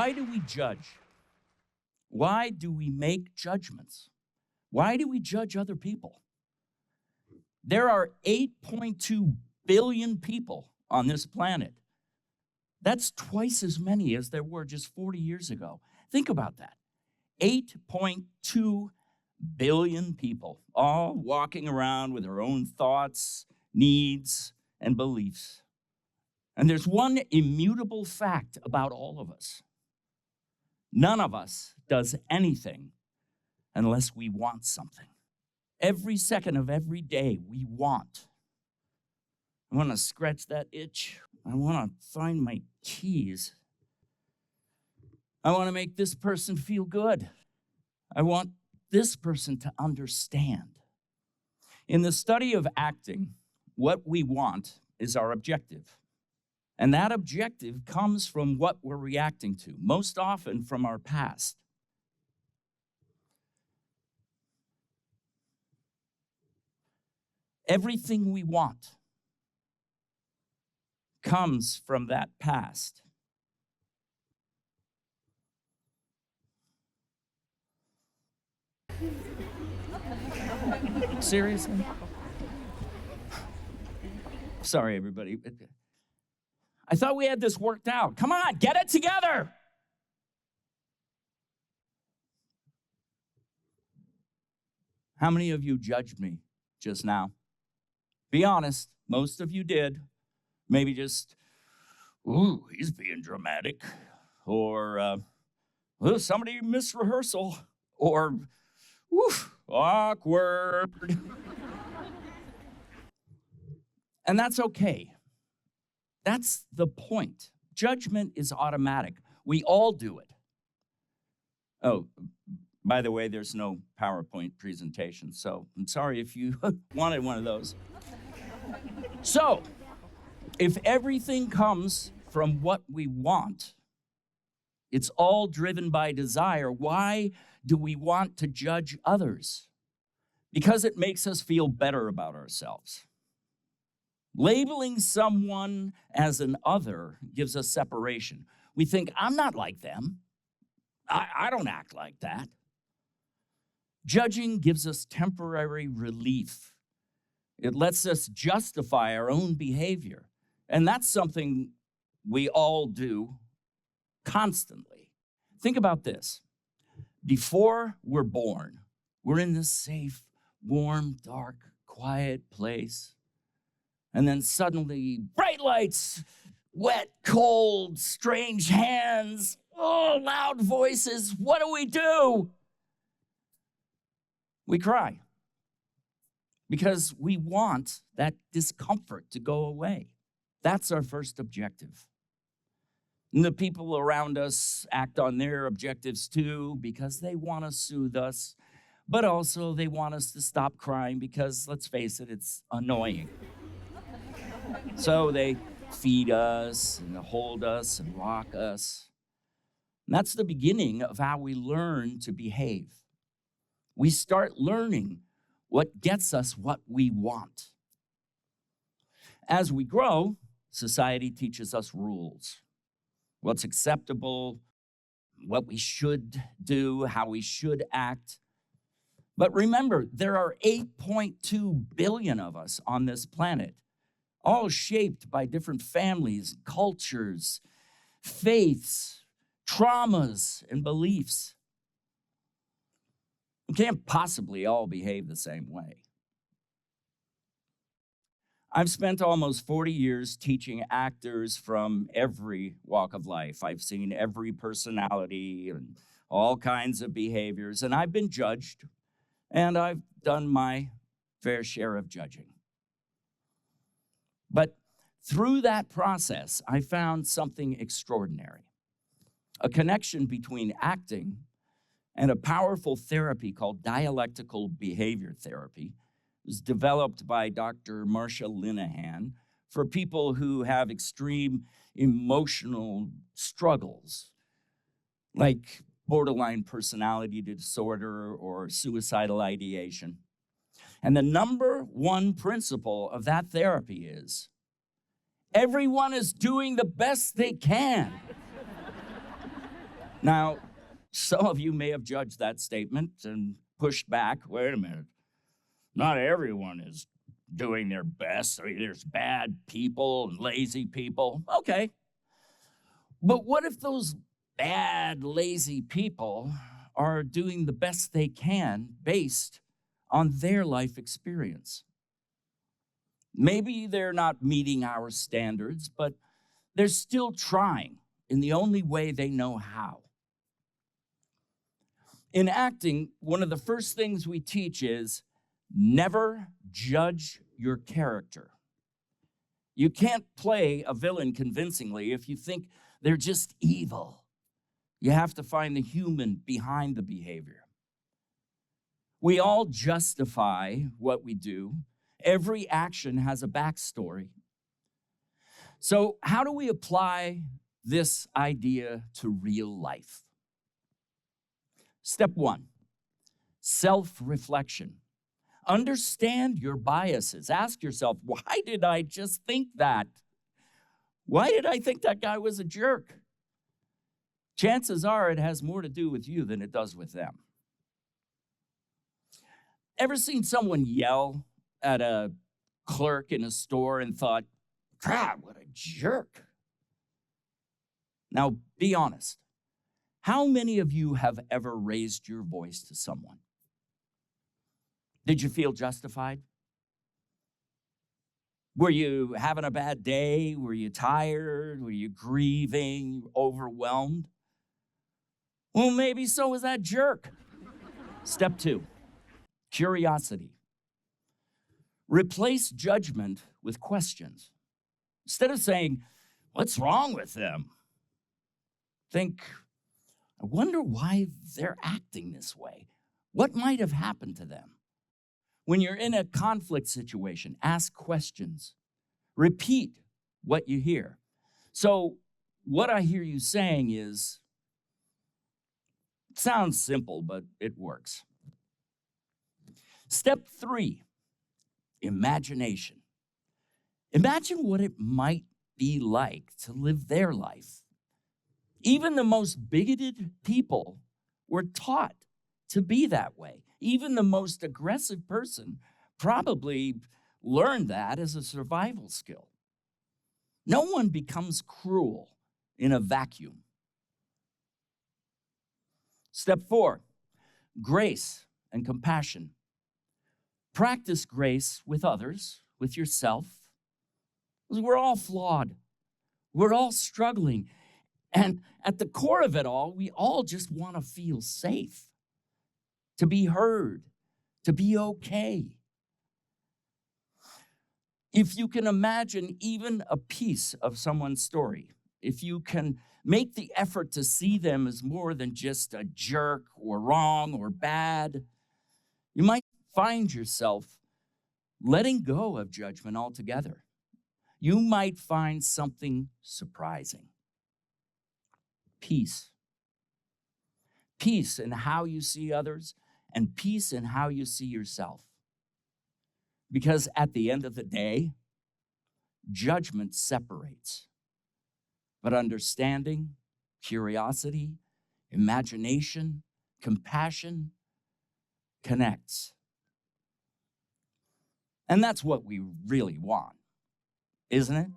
Why do we judge? Why do we make judgments? Why do we judge other people? There are 8.2 billion people on this planet. That's twice as many as there were just 40 years ago. Think about that. 8.2 billion people, all walking around with their own thoughts, needs, and beliefs. And there's one immutable fact about all of us. None of us does anything unless we want something. Every second of every day, we want. I want to scratch that itch. I want to find my keys. I want to make this person feel good. I want this person to understand. In the study of acting, what we want is our objective. And that objective comes from what we're reacting to, most often from our past. Everything we want comes from that past. Seriously? Sorry, everybody. I thought we had this worked out. Come on, get it together. How many of you judged me just now? Be honest, most of you did. Maybe just, ooh, he's being dramatic. Or, well, somebody missed rehearsal. Or, oof, awkward. And that's okay. That's the point. Judgment is automatic. We all do it. Oh, by the way, there's no PowerPoint presentation, so I'm sorry if you wanted one of those. So, if everything comes from what we want, it's all driven by desire, why do we want to judge others? Because it makes us feel better about ourselves. Labeling someone as an other gives us separation. We think, I'm not like them. I don't act like that. Judging gives us temporary relief. It lets us justify our own behavior. And that's something we all do constantly. Think about this. Before we're born, we're in this safe, warm, dark, quiet place. And then suddenly, bright lights, wet, cold, strange hands, oh, loud voices. What do? We cry because we want that discomfort to go away. That's our first objective. And the people around us act on their objectives too because they want to soothe us, but also they want us to stop crying because, let's face it, it's annoying. So they feed us and hold us and rock us. And that's the beginning of how we learn to behave. We start learning what gets us what we want. As we grow, society teaches us rules. What's acceptable, what we should do, how we should act. But remember, there are 8.2 billion of us on this planet, all shaped by different families, cultures, faiths, traumas, and beliefs. We can't possibly all behave the same way. I've spent almost 40 years teaching actors from every walk of life. I've seen every personality and all kinds of behaviors, and I've been judged, and I've done my fair share of judging. But through that process, I found something extraordinary, a connection between acting and a powerful therapy called dialectical behavior therapy. It was developed by Dr. Marsha Linehan for people who have extreme emotional struggles, like borderline personality disorder or suicidal ideation. And the number one principle of that therapy is everyone is doing the best they can. Now, some of you may have judged that statement and pushed back. Wait a minute. Not everyone is doing their best. I mean, there's bad people and lazy people. Okay. But what if those bad, lazy people are doing the best they can based on their life experience? Maybe they're not meeting our standards, but they're still trying in the only way they know how. In acting, one of the first things we teach is never judge your character. You can't play a villain convincingly if you think they're just evil. You have to find the human behind the behavior. We all justify what we do. Every action has a backstory. So, how do we apply this idea to real life? Step one, self-reflection. Understand your biases. Ask yourself, why did I just think that? Why did I think that guy was a jerk? Chances are it has more to do with you than it does with them. Ever seen someone yell at a clerk in a store and thought, God, what a jerk? Now, be honest. How many of you have ever raised your voice to someone? Did you feel justified? Were you having a bad day? Were you tired? Were you grieving, overwhelmed? Well, maybe so was that jerk. Step two, curiosity. Replace judgment with questions. Instead of saying, what's wrong with them? Think, I wonder why they're acting this way. What might have happened to them? When you're in a conflict situation, ask questions. Repeat what you hear. So, what I hear you saying is, it sounds simple, but it works. Step three, imagination. Imagine what it might be like to live their life. Even the most bigoted people were taught to be that way. Even the most aggressive person probably learned that as a survival skill. No one becomes cruel in a vacuum. Step four, grace and compassion. Practice grace with others, with yourself. Because we're all flawed. We're all struggling. And at the core of it all, we all just want to feel safe, to be heard, to be okay. If you can imagine even a piece of someone's story, if you can make the effort to see them as more than just a jerk or wrong or bad, you might find yourself letting go of judgment altogether. You might find something surprising. Peace. Peace in how you see others and peace in how you see yourself. Because at the end of the day, judgment separates. But understanding, curiosity, imagination, compassion connects. And that's what we really want, isn't it?